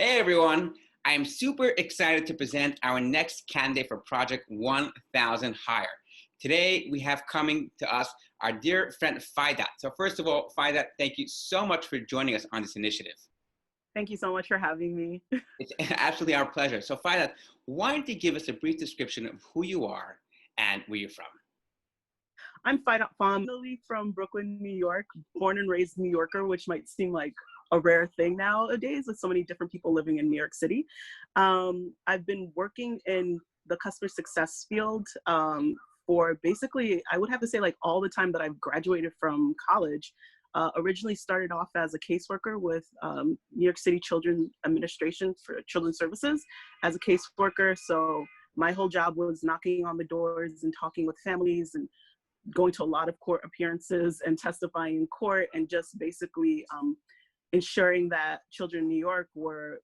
Hey everyone, I am super excited to present our next candidate for Project 1000 Hire. Today we have coming to us our dear friend Faidat. So first of all, Faidat, thank you so much for joining us on this initiative. Thank you so much for having me. It's absolutely our pleasure. So Faidat, why don't you give us a brief description of who you are and where you're from? I'm Faidat family from Brooklyn, New York, born and raised New Yorker, which might seem like a rare thing nowadays with so many different people living in New York City. I've been working in the customer success field for basically, I would have to say like all the time that I've graduated from college. Originally started off as a caseworker with New York City Children Administration for Children's Services as a caseworker. So my whole job was knocking on the doors and talking with families and going to a lot of court appearances and testifying in court and just basically ensuring that children in New York were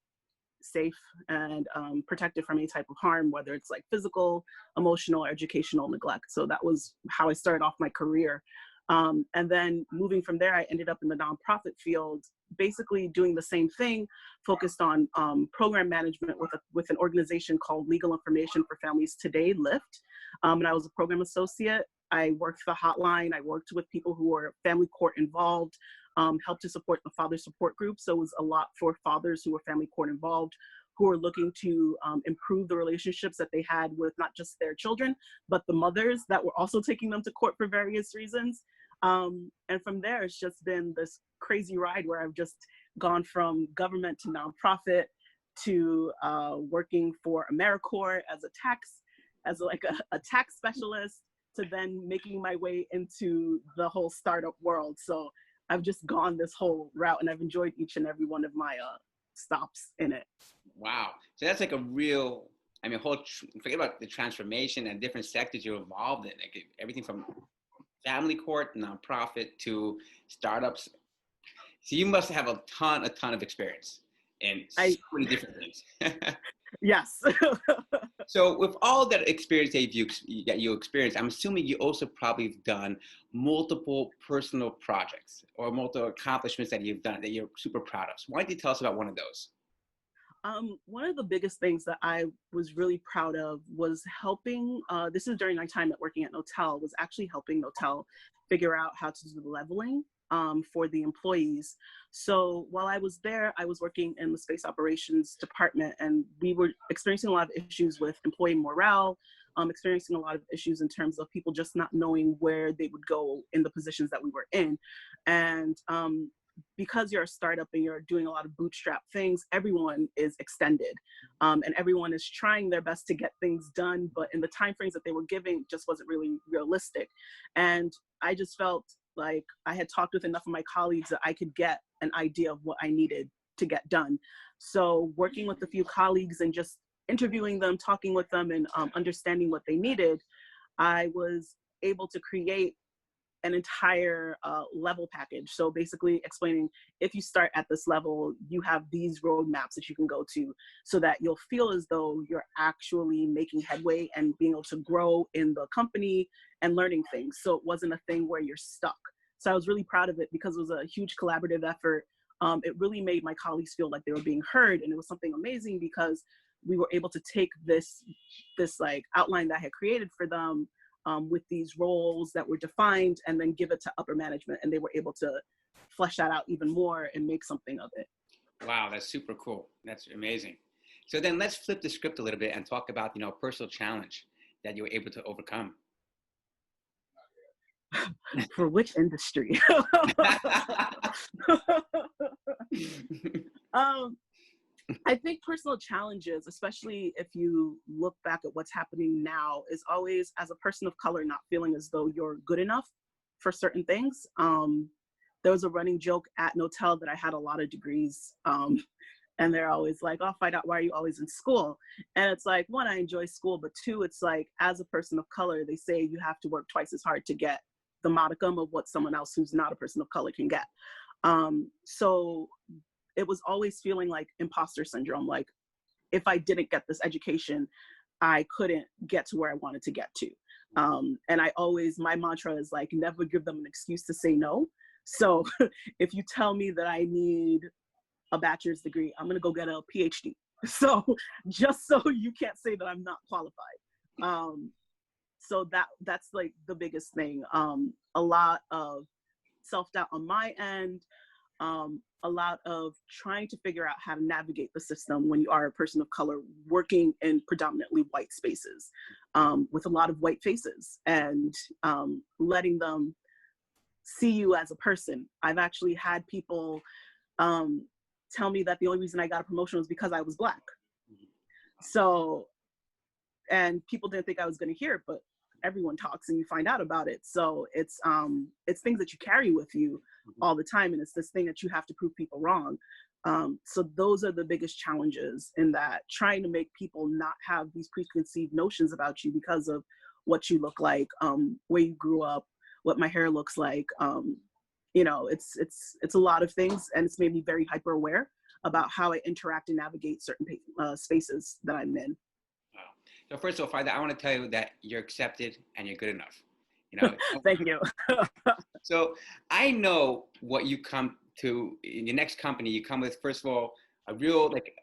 safe and protected from any type of harm, whether it's like physical, emotional, or educational neglect. So that was how I started off my career. And then moving from there, I ended up in the nonprofit field, basically doing the same thing, focused on program management with an organization called Legal Information for Families Today, LIFT. And I was a program associate. I worked the hotline. I worked with people who were family court involved, helped to support the father support group. So it was a lot for fathers who were family court involved, who were looking to improve the relationships that they had with not just their children, but the mothers that were also taking them to court for various reasons. And from there, it's just been this crazy ride where I've just gone from government to nonprofit to working for AmeriCorps as like a tax specialist, to then making my way into the whole startup world. So I've just gone this whole route and I've enjoyed each and every one of my stops in it. Wow. So that's like a real, I mean, forget about the transformation and different sectors you're involved in, like everything from family court, nonprofit to startups. So you must have a ton of experience in so many different things. Yes. So with all that experience that you experienced, I'm assuming you also probably have done multiple personal projects or multiple accomplishments that you've done that you're super proud of. So why don't you tell us about one of those? One of the biggest things that I was really proud of was helping, this is during my time at working at Notel, was actually helping Notel figure out how to do the leveling for the employees. So while I was there, I was working in the space operations department, and we were experiencing a lot of issues with employee morale, experiencing a lot of issues in terms of people just not knowing where they would go in the positions that we were in. And because you're a startup and you're doing a lot of bootstrap things, everyone is extended, and everyone is trying their best to get things done, but in the timeframes that they were giving just wasn't really realistic. And I just felt like I had talked with enough of my colleagues that I could get an idea of what I needed to get done. So working with a few colleagues and just interviewing them, talking with them, and understanding what they needed, I was able to create an entire level package. So basically explaining, if you start at this level, you have these roadmaps that you can go to so that you'll feel as though you're actually making headway and being able to grow in the company and learning things. So it wasn't a thing where you're stuck. So I was really proud of it because it was a huge collaborative effort. It really made my colleagues feel like they were being heard. And it was something amazing because we were able to take this like outline that I had created for them, with these roles that were defined, and then give it to upper management, and they were able to flesh that out even more and make something of it. Wow, that's super cool. That's amazing. So then let's flip the script a little bit and talk about, a personal challenge that you were able to overcome. For which industry? I think personal challenges, especially if you look back at what's happening now, is always, as a person of color, not feeling as though you're good enough for certain things. There was a running joke at Notel that I had a lot of degrees, and they're always like, "Oh, find out why are you always in school?" And it's like, one, I enjoy school, but two, it's like, as a person of color, they say you have to work twice as hard to get the modicum of what someone else who's not a person of color can get. So it was always feeling like imposter syndrome. Like, if I didn't get this education, I couldn't get to where I wanted to get to. And my mantra is like, never give them an excuse to say no. So if you tell me that I need a bachelor's degree. I'm going to go get a PhD. So just so you can't say that I'm not qualified. So that's like the biggest thing. A lot of self-doubt on my end, a lot of trying to figure out how to navigate the system when you are a person of color working in predominantly white spaces, with a lot of white faces, and letting them see you as a person. I've actually had people tell me that the only reason I got a promotion was because I was Black. So, and people didn't think I was going to hear it, but everyone talks and you find out about it. So it's things that you carry with you all the time, and it's this thing that you have to prove people wrong. So those are the biggest challenges, in that trying to make people not have these preconceived notions about you because of what you look like, where you grew up, what my hair looks like. You know, it's a lot of things, and it's made me very hyper aware about how I interact and navigate certain spaces that I'm in. Wow. So first of all, Faidat, I want to tell you that you're accepted and you're good enough. You know. Thank you. So I know what you come to in your next company. You come with, first of all, a real like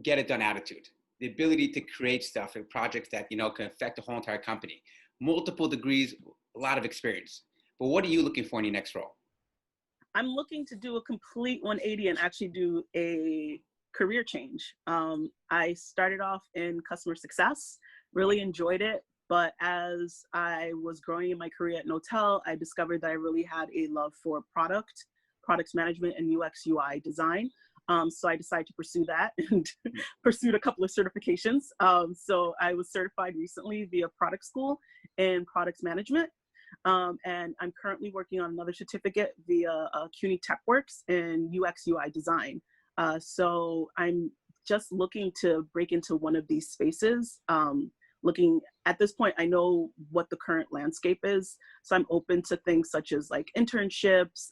get it done attitude, the ability to create stuff and projects that, you know, can affect the whole entire company. Multiple degrees, a lot of experience. But what are you looking for in your next role? I'm looking to do a complete 180 and actually do a career change. I started off in customer success, really enjoyed it. But as I was growing in my career at Notel, I discovered that I really had a love for product management, and UX UI design. So I decided to pursue that and pursued a couple of certifications. So I was certified recently via product school in product management. And I'm currently working on another certificate via CUNY TechWorks in UX UI design. So I'm just looking to break into one of these spaces. Looking at this point, I know what the current landscape is. So I'm open to things such as like internships,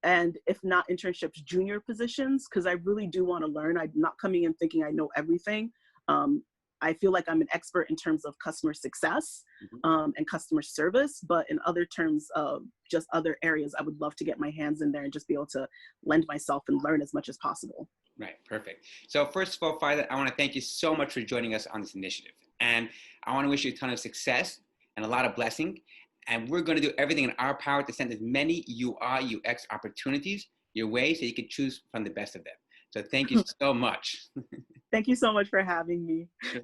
and if not internships, junior positions, because I really do want to learn. I'm not coming in thinking I know everything. I feel like I'm an expert in terms of customer success and customer service, but in other terms of just other areas, I would love to get my hands in there and just be able to lend myself and learn as much as possible. Right, perfect. So first of all, Faidat, I want to thank you so much for joining us on this initiative. And I want to wish you a ton of success and a lot of blessing. And we're going to do everything in our power to send as many UI, UX opportunities your way so you can choose from the best of them. So thank you so much. Thank you so much for having me. Sure.